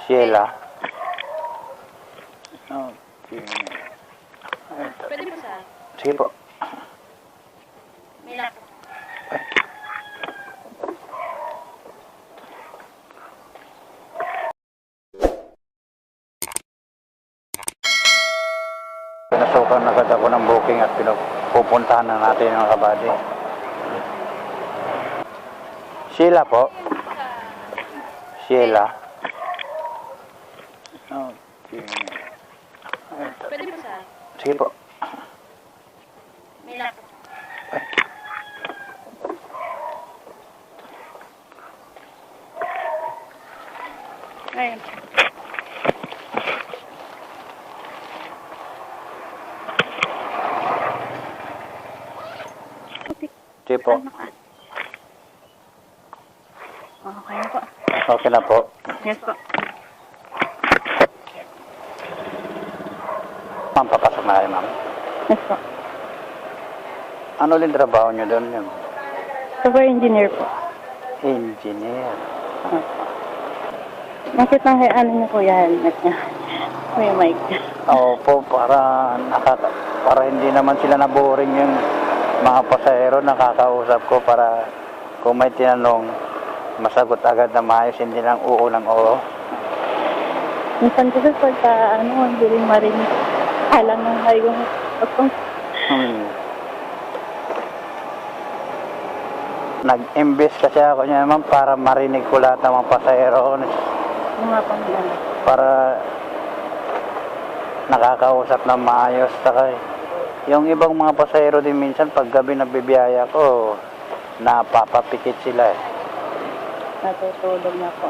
Sheila. Okay. Pwede po sa Sige po. may lock. Pinasukan agad ako ng booking at pupuntahan na natin mga kabady. Sheila po. Sheila. Okay. Pwede po sa Sige po. may lock. Ayun. Sige po. Okay na po. Okay na po. Yes po. Ma'am, papasok na kayo, ma'am. Yes po. Ano ulit trabaho nyo doon? Yun? Software engineer po. Engineer. Bakit ang ano niyo kuya helmet niya? Kuya Mike. Opo, para hindi naman sila naboring yung mga pasahero, nakakausap ko para kung may tinanong, masagot agad na maayos, hindi lang oo ng oo. Minsan kasi pagka hindi rin marinig. Alam ng yung Nag-imbes kasi ako niya naman para marinig ko lahat ng mga pasahero. mga pangyan. Para nakakausap na maayos. Saka yung ibang mga pasahero din minsan pag gabi nagbibiyaya ko, napapapikit sila eh. Natutulog na po.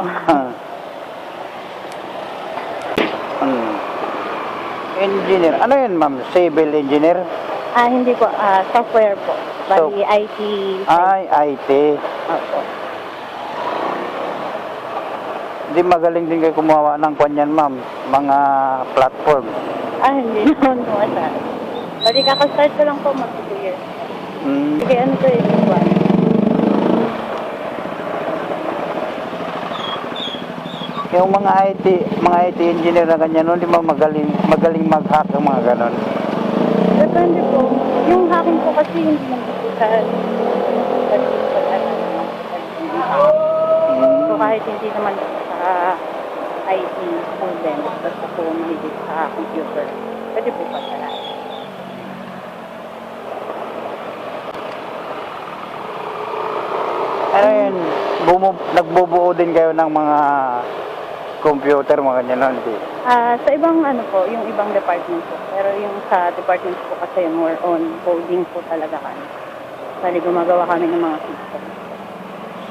Engineer. Ano yun, ma'am? Civil engineer? Hindi po. Software po. Bali, IT. Ay, IT. Opo. Hindi magaling din kayo kumuha ng kanyan, ma'am. Mga platform. Hindi naman po sa. Bali, kakastart ko lang po mag-2 years. Sige, ano to eh? Yung mga IT engineer na ganyan, hindi ba magaling mag-hack ang mga ganon? Depende po. Yung hacking po kasi hindi nandito sa So kahit hindi naman sa IT student, basta po mahilig sa computer, pwede po pala. Ano yun, nagbubuo din kayo ng mga computer, mga ganyan, hindi? Sa ibang yung ibang department po. Pero yung sa department po kasi more on coding po talaga kami. Bali gumagawa kami ng mga system.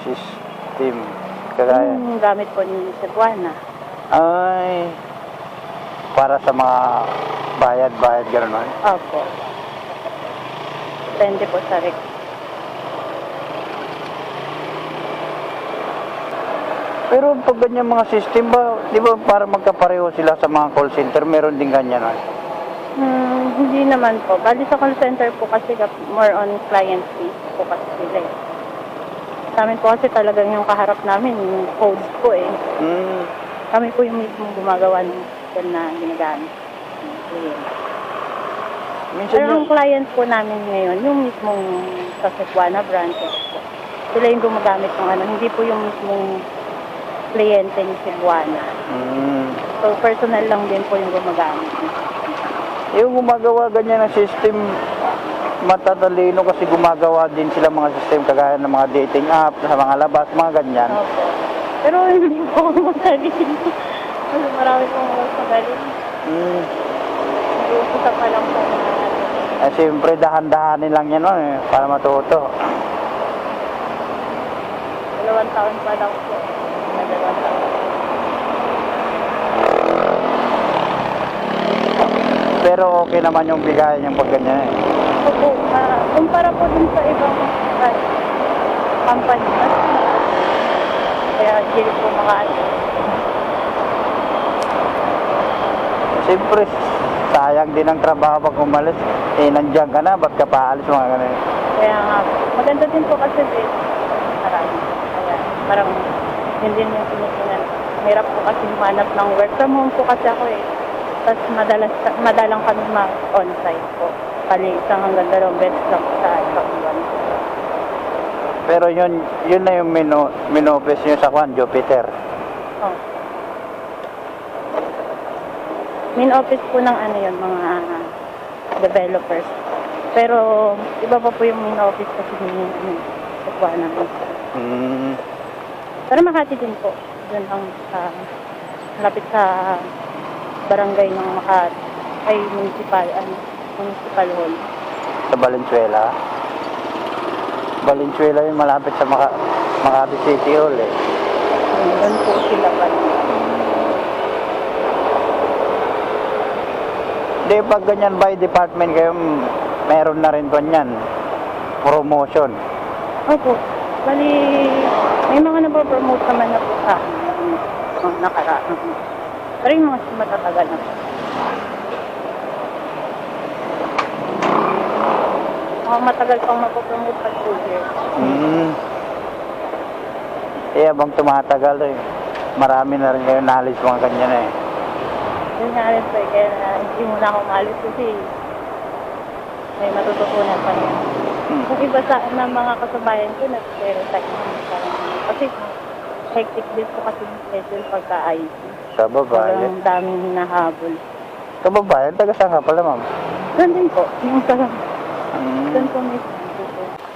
System. Kagaya. Yung gamit po ni Cebuana. Ay, para sa mga bayad-bayad, gano'n man? Opo. Depende po sa rec. Pero pag ganyan mga system ba, di ba para magkapareho sila sa mga call center, meron din ganyan ah? Hindi naman po. Bali sa call center po kasi more on client base po kasi sila eh. Sa amin po kasi talagang yung kaharap namin, yung codes po eh. Kami po yung mismo gumagawa ng system na ginagamit. Pero ang client po namin ngayon, yung mismong sa Cebuana branches po. Sila yung gumagamit ng hindi po yung mismong kliyente ni Cebuana. So, personal lang din po yung gumagamit. Yung gumagawa ganyan ng system, matatalino kasi gumagawa din sila mga system kagaya ng mga dating app, sa mga labas, mga ganyan. Opo. Pero hindi po ako magaling. Kasi marami pong magaling. Nag-uumpisa pa lang po na Siyempre, dahan-dahanin lang yan para matuto. 2 taon pa lang po. 2 taon. Pero okay naman yung bigayan yung pag ganyan eh. Opo, kumpara po dun sa ibang company. Kaya hindi po makaano. Siyempre, sayang din ang trabaho pag umalis. Nandiyan ka na, ba't ka paalis mga ganyan? Kaya nga, maganda din po kasi marami. Kaya parang yun din yung pinupunan. Mahirap po kasi humanap ng work from home po kasi ako eh. Tapos madalang kami mag-on-site po. Kali isang hanggang 2 beses lang po sa isang buwan. Pero yun na yung office nyo sa Juan, Jupiter. Oh. Main office po ng ano yun, mga developers. Pero iba pa po yung main office kasi sa Juan namin. Mm. Pero Makati din po. Doon lang sa malapit sa barangay ng Makati ay municipal hall. Sa Valenzuela. Valenzuela yung malapit sa Makati City Hall eh. Doon po sila pa. Hindi, pag ganyan by department kayo, meron na rin ganyan. Promotion. Opo. Bali, may mga napopromote naman na po sa akin. Nakaraan. Pero yung mga matatagal na po. Matagal pang mapopromote pag 2 years. Eh, habang tumatagal eh, marami na rin kayo knowledge mga ganyan eh. Yun nga rin po eh, kaya hindi muna ako umalis kasi may matututunan pa rin. Kung iba na mga kasabayan ko, nag-stereotype parang kasi hectic din po kasi yung schedule pagka-IT. Sa babae. Sobrang daming hinahabol. Sa babae, taga saan ka pala ma'am? Doon din po. Yung doon po mismo.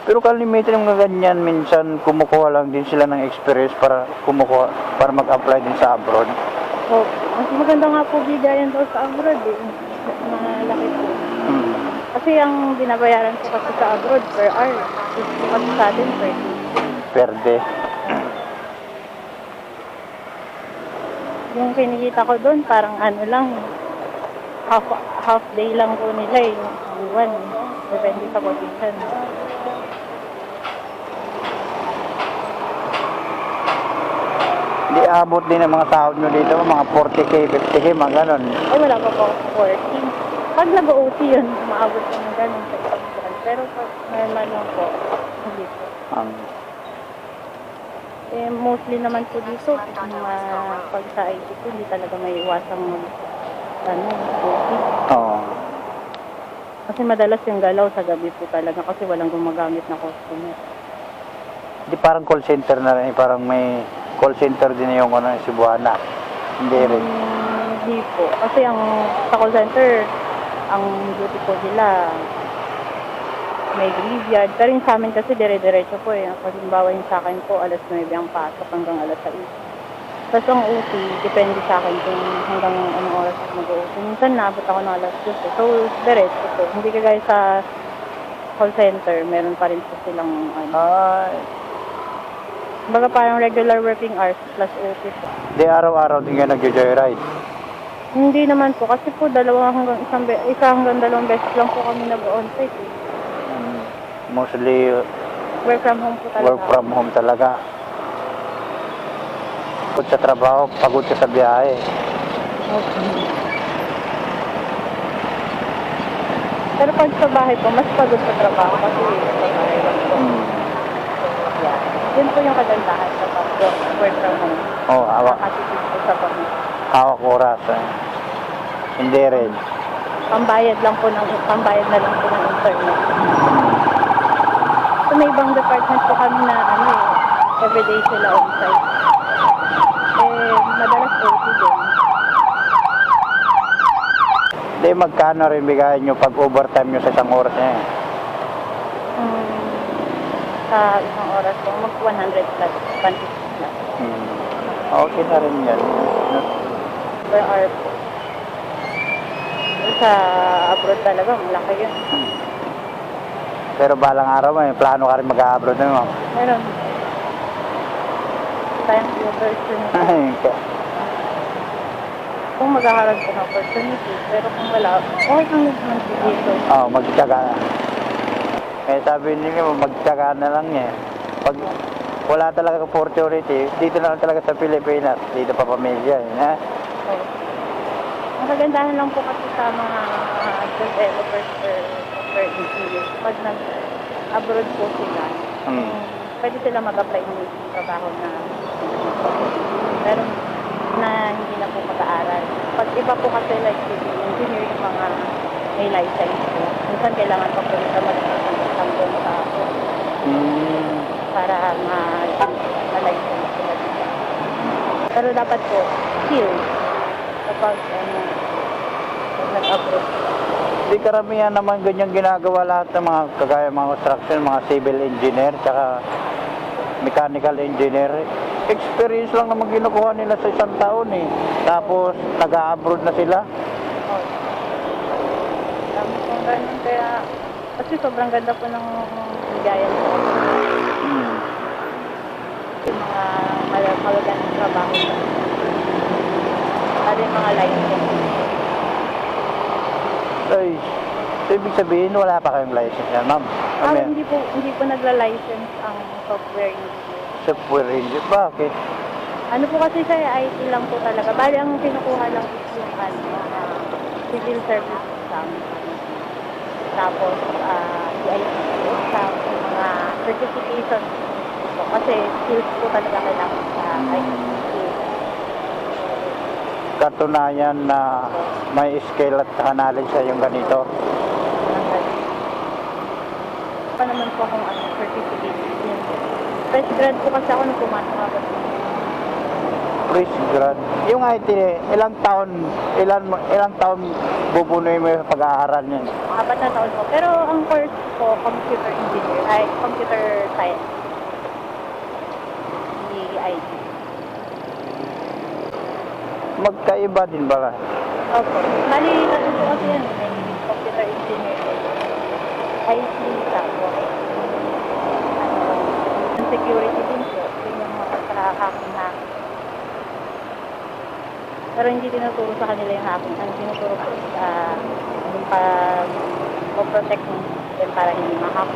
Pero kalimitan yung ganyan, minsan kumukuha lang din sila ng experience para mag-apply din sa abroad. So, mas maganda nga po bigayan daw sa abroad eh. Malaki po. Kasi ang binabayaran ko kasi sa abroad per hour. Gusto kasi sa atin per day. Yung kinikita ko doon, parang ano lang, half day lang po nila eh. Iwan. Depende sa position. Hindi abot din ang mga sahod nyo dito, mga 40k, 50k, mga ganon. Ay, wala pa po ako 40. Pag nag-OT yun, maabot ko ng ganun sa isang buwan. Pero pag normal lang po, hindi po. Eh, mostly naman po dito, pag sa IT po, hindi talaga may iwasang OT. Oo. Kasi madalas yung galaw sa gabi po talaga kasi walang gumagamit na customer. Hindi parang call center na rin, parang may call center din yung Cebuana. Hindi rin. Hindi po. Kasi sa call center, ang duty po nila may graveyard. Pero yung sa amin kasi dire-diretso po eh. Halimbawa yung sa akin po, alas 9 ang pasok hanggang alas 6. Tapos ang OT, depende sa akin kung hanggang anong oras ako mag-OT. Minsan naabot ako ng alas 2. So, diretso po. Hindi kagaya sa call center, meron pa rin po silang Ay. Baga parang regular working hours plus OT po. Di araw-araw din kayo nag-joyride? Hindi naman po. Kasi po isa hanggang 2 beses lang po kami nag-on-site eh. Mostly Work from home po talaga. work from home talaga. Pagod sa trabaho, pagod ka sa biyahe. Okay. Pero pag sa bahay po, mas pagod sa trabaho kasi sa bahay lang po. Yeah. Yun po yung kagandahan sa work from home. Oo, Nakakatipid po sa pamilya. hawak oras. Hindi rin. Pambayad na lang po ng internet. So may ibang department po kami na everyday sila on-site. Madalas OT din. Hindi, magkano rin bigayan nyo pag overtime nyo sa isang oras niya? Sa isang oras po, mag 100 plus, 150 plus. Okay na rin yan. Per hour po. Sa abroad talaga, malaki yun. Pero balang araw may plano ka rin mag-abroad na mo. Meron. Tayong opportunity. Kung maghaharap ka ng opportunity, pero kung wala, okay kang naman dito. Oo, magtyaga na. Eh sabi nila, magtyaga na lang eh. Pag wala talaga opportunity, dito na lang talaga sa Pilipinas. Dito pa pamilya eh. Ang kagandahan lang po kasi sa mga developers or engineers, pag nag-abroad po sila, pwede sila mag-apply ng trabaho na pero na hindi na po mag-aaral. Pag iba po kasi like civil engineer, yung mga may license po, minsan kailangan pa po nila mag-exam doon sa para ma-license sila dito. Pero dapat po, skill kapag pag nag-abroad. Di karamihan naman ganyan ginagawa lahat ng mga kagaya mga construction, mga civil engineer, tsaka mechanical engineer. Experience lang naman kinukuha nila sa isang taon eh. Tapos nag-abroad na sila. Dami pong ganun, kaya kasi sobrang ganda po ng bigayan po. Yung mga magandang trabaho po. Para yung mga license. Ay, so ibig sabihin wala pa kayong license yan, ma'am? Hindi po nagla-license ang software engineer. Software engineer, bakit? Ano po kasi sa IT lang po talaga. Bali, ang kinukuha lang is yung civil service exam. Tapos, EIT exam, yung mga certification po. Kasi skills po talaga kailangan sa IT skills. Katunayan na may skill at knowledge sa yung ganito. Pa naman po akong certificate. Fresh grad po kasi ako nung pumasok ako. Fresh grad. Yung IT, ilang taon bubunuin mo yung pag-aaral niyan? 4 na taon po. Pero ang course po, computer engineer, ay computer science. Hindi IT. Magkaiba din ba? Opo. Bali, kasi po kasi yan, may computer engineer. IT, tapos, security din po. Yun yung mga hacking. Pero hindi tinuturo sa kanila yung hacking. Ang tinuturo po yung pag-protect din para hindi ma-hack.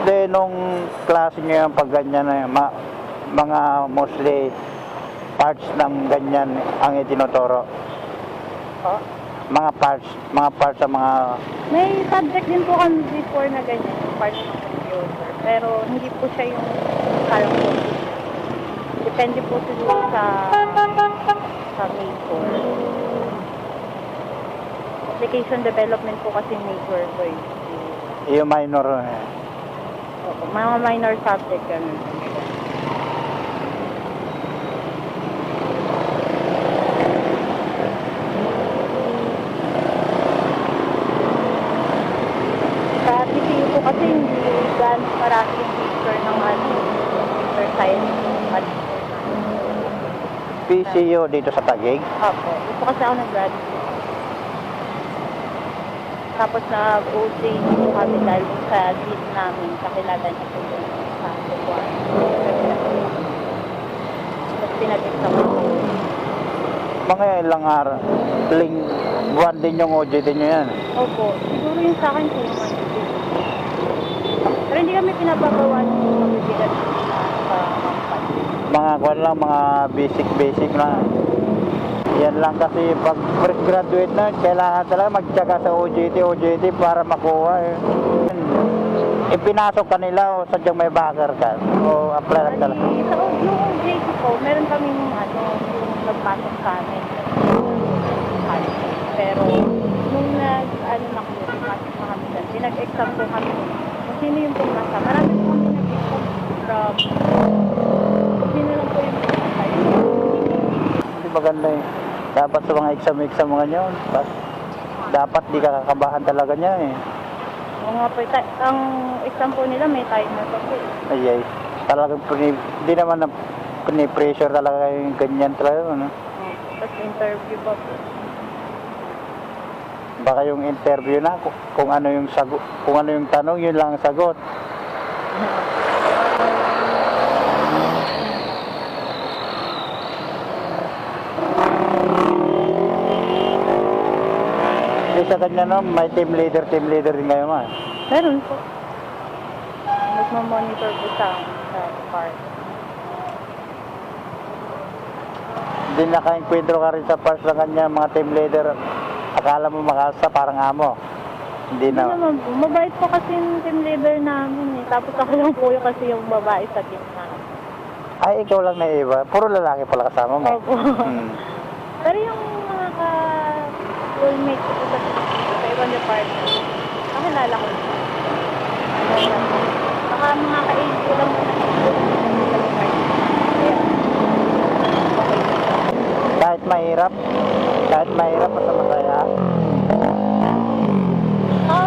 Then, nung klase niyo yung pag ganyan na mga mostly parts ng ganyan ang itinuturo. Po? Mga parts sa mga... May subject din po kami before na ganyan, yung parts ng computer. Pero hindi po siya yung calculus. Depende po siguro sa major. Application development po kasi major po yun. Yung minor. Opo, mga minor subject ganun. Sa TCU po kasi hindi gan marami yung teacher ng computer science at PCU dito sa Taguig. Opo, dito kasi ako nag-graduate. Tapos nag-OJT po kami dahil sa lead namin, kakilagan niya po yun sa Buwan. Tapos pinag-exam ko. Mga ilang araw, buwan din yung OJT nyo yan. Opo, siguro yung sa akin 2 months. Pero hindi kami pinapagawa ng mabibigat sa kampay. Mga kwan lang, mga basic na. Yan lang kasi pag fresh graduate na, kailangan talaga magtyaga sa OJT para makuha eh. Ipinasok ka nila o sadyang may backer ka o apply lang talaga. Sa yung OJT po, meron kaming yung nagpasok sa amin. Pero nung na kami, pumasok na kami dyan, pinag-exam po kami. Kung sino yung pumasa, marami po kami nag-exam from sino lang po yung pumasa. Hindi maganda eh. Dapat sa mga exam mga nyo, dapat di ka kakabahan talaga niya eh. Oo nga po, ang exam po nila may timer pa po. Ay, talagang di naman na pressure talaga yung ganyan talaga. Ano? Tapos interview pa po. Baka yung interview na, kung ano yung tanong, yun lang ang sagot. Sa kanya no, may team leader din kayo ma. Meron po. Nagmamonitor po sa part. Hindi naka-enkwentro ka rin sa parts ng kanya, mga team leader. Akala mo makasa, parang amo. Hindi Hindi na. naman po. Mabait po kasi yung team leader namin eh. Tapos ako lang po yung kasi yung babae sa team namin. Ay, ikaw lang na iba. Puro lalaki pala kasama mo. Opo. Hmm. Pero yung mga ka-schoolmate ko po sa ibang department, nakilala ko po. Baka mga ka-age ko lang po na Kahit mahirap, basta masaya.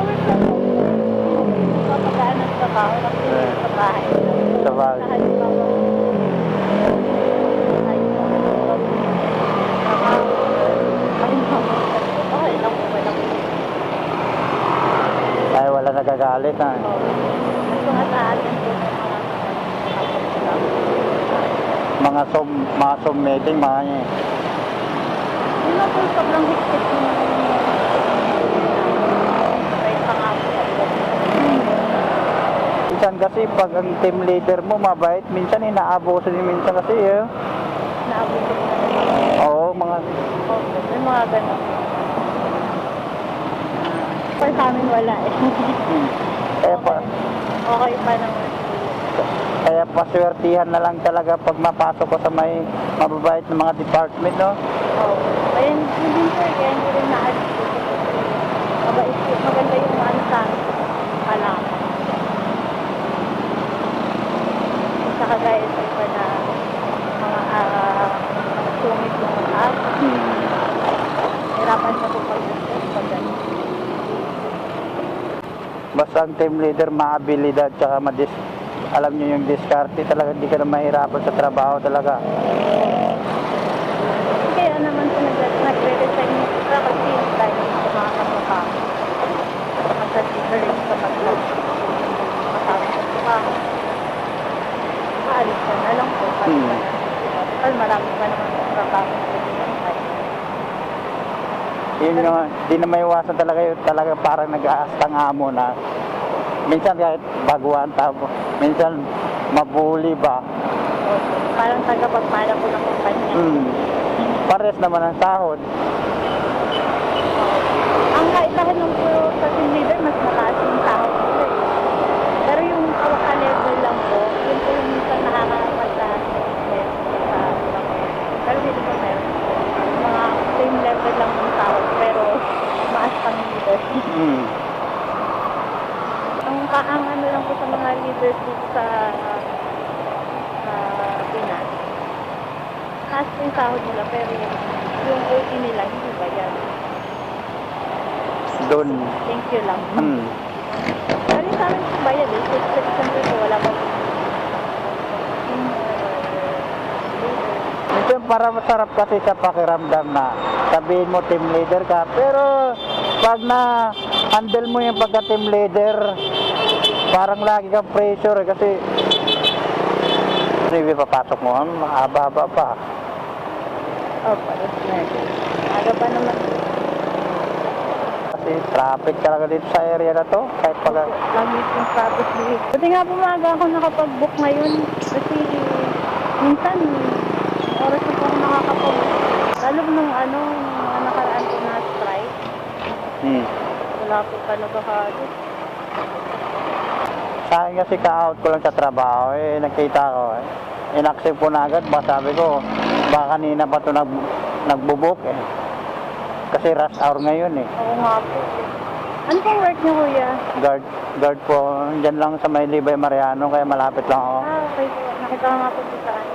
Work lang po. Papagaan ng trabaho kasi sa bahay. Sa bahay. Sa halimbawa, okay lang po, wala po. Ay, wala nagagalit ha. Gusto nga sa atin po sa Mga Zoom meeting, mga niya. Yun na po, sobrang higpit yung kahit pa nga po. Minsan kasi pag ang team leader mo mabait, minsan inaabuso din minsan kasi eh. Naabot ko na Oo, mga may mga ganun. For sa amin wala eh. Okay pa naman. Kaya paswertihan na lang talaga pag mapasok ko sa may mababait na mga department, no? Oo. Kaya hindi din sir, kaya hindi rin naalis ko. Mabait po, maganda yung ano sa amin. Kalaman. Sa kagaya sa iba na mga sungit yung mag-aap. Hirapan na po pag-discuss pag gano'n. Basta ang team leader maabilidad tsaka alam nyo yung diskarte talaga, hindi ka na mahirapan sa trabaho talaga. Kaya naman po nagre-resign mo sa kasi dahil sa mga kamukha. Magsa-deliver rin sa pag-log. Matapos sa mukha. Maalis ka na lang po. Well, marami pa naman sa trabaho. Yun yung, di na maiwasan talaga yun, talaga parang nag-aastang amo na. Minsan kahit baguhan tao, minsan mabuli ba. Parang tagapagpala po ng kumpanya. Pares naman ang sahod. Ang kaibahan ng po sa team leader, mas mataas yung sahod po eh. Pero yung ka-level lang po, yun po yung minsan nakakapagtaas sa pero hindi po meron. Mga same level lang ng sahod, pero maas pang leader. Ang ano lang po sa mga leaders dito sa Pinas. Taas po yung sahod nila, pero yung OT nila, hindi ba yan? Doon. Thank you lang. Pero sa amin po bayad eh. Siyempre po, wala pa po. Ito para masarap kasi sa pakiramdam na sabihin mo team leader ka. Pero pag na handle mo yung pagka team leader, parang lagi kang pressure eh, kasi hindi papasok mo, mahaba-haba pa. Opo, yes, sir. Aga pa naman. Kasi traffic talaga dito sa area na to. Kahit pag... Lagi yung traffic dito. Buti nga po maaga ako nakapag-book ngayon. Kasi minsan, oras na po ako nakakapag-book. Lalo nung mga nakaraan ko na strike. Wala po talaga kagad. Sa akin kasi ka-out ko lang sa trabaho, nakita ko, in-accept ko na agad, baka sabi ko, baka kanina pa ito nagbubuk Kasi rush hour ngayon Oo nga po. Ano pong work niyo, kuya? Guard po, dyan lang sa may Libay Mariano, kaya malapit lang ako. Okay po. Nakita ko nga po sa saan.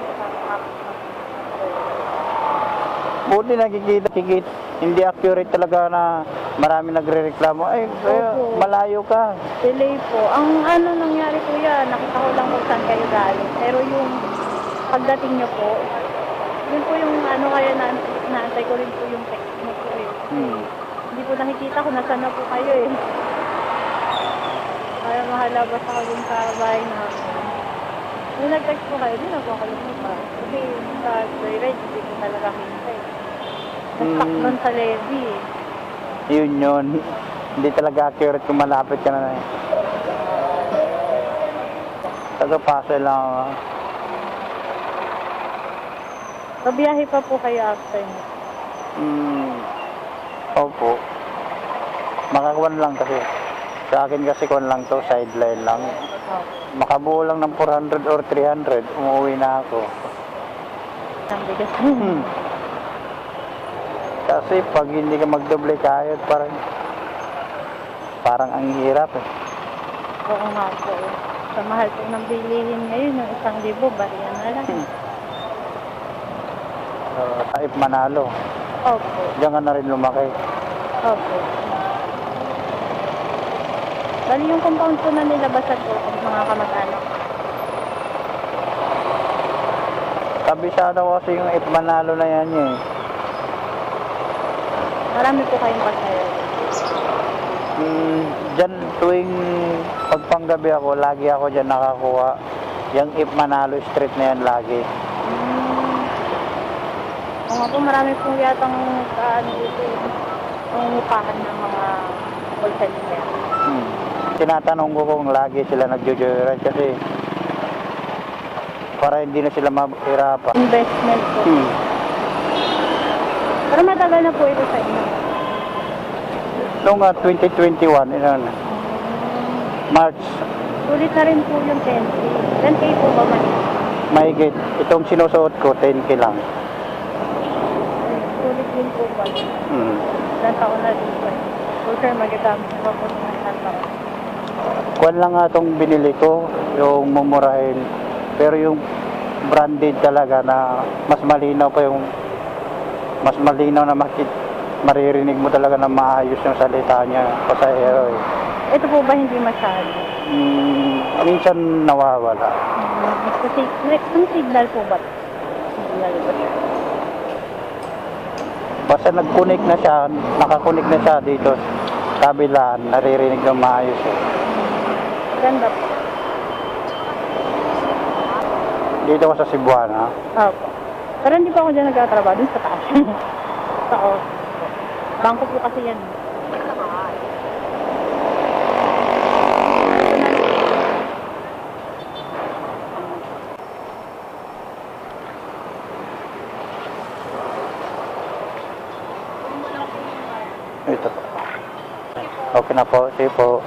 Buti nakikita, hindi accurate talaga na marami nagre-reklamo. Ay, malayo ka. Delay po. Ang nangyari kuya, nakita ko lang kung saan kayo galing. Pero yung pagdating niyo po, yun po yung kaya naantay ko rin po yung text mo po eh. Hindi po nakikita kung nasaan na po kayo eh. Kaya mahalabas ako dun sa bahay namin. Nung nag-text po kayo, di na po ako lumipa. Kasi sa joyride, hindi ko talaga kita eh. Nag-stuck doon sa levy eh. Yun. Hindi talaga accurate kung malapit ka na Taga-Pasay lang ako. Pabiyahe pa po kayo after nyo. Opo. Makakuan lang kasi. Sa akin kasi kung lang to, sideline lang. Oh. Makabuo lang ng 400 or 300, umuwi na ako. Ang bigas. Kasi pag hindi ka magdoble kayod, parang ang hirap eh. Oo nga po. Sa mahal po ng bilihin ngayon, yung 1,000, bariyan na lang. Taip Manalo, Opo. diyan ka na rin lumaki. Opo. Bali yung compound po na nilabasan po ng mga kamag-anak. Kabisado kasi yung Ip Manalo na yan eh. Marami po kayong pasaya. Diyan tuwing pagpanggabi ako, lagi ako diyan nakakuha. Yung Ip Manalo Street na yan lagi. Oo nga po, marami po yatang dito yung upahan ng mga wholesaler. Tinatanong ko kung lagi sila nagjo-joyride kasi para hindi na sila mahirapan. Investment po. Pero matagal na po ito sa inyo. Noong 2021, March, Sulit na rin po yung 10K. 10K po ba man? mahigit. Itong sinusuot ko, 10K lang. Sulit din po ba? Ilan taon na din po. So sir, magagamit na po ng ilan taon. Kuwan lang nga itong binili ko, yung mumurahin. Pero yung branded talaga na mas malinaw pa yung na maririnig mo talaga na maayos yung salita niya pasahero eh. Ito po ba hindi masyado? Minsan nawawala. Kasi, ang signal po ba? Signal ba siya? Basta nag-connect na siya, nakakonect na siya dito sa kabilaan, naririnig ng maayos eh. Ganda po. Dito ko sa Cebuana. Opo. Pero hindi pa ako dyan nagtatrabaho dun sa taas. Sa office. Bangko po kasi yan. Ito po. Okay na po. Sige po.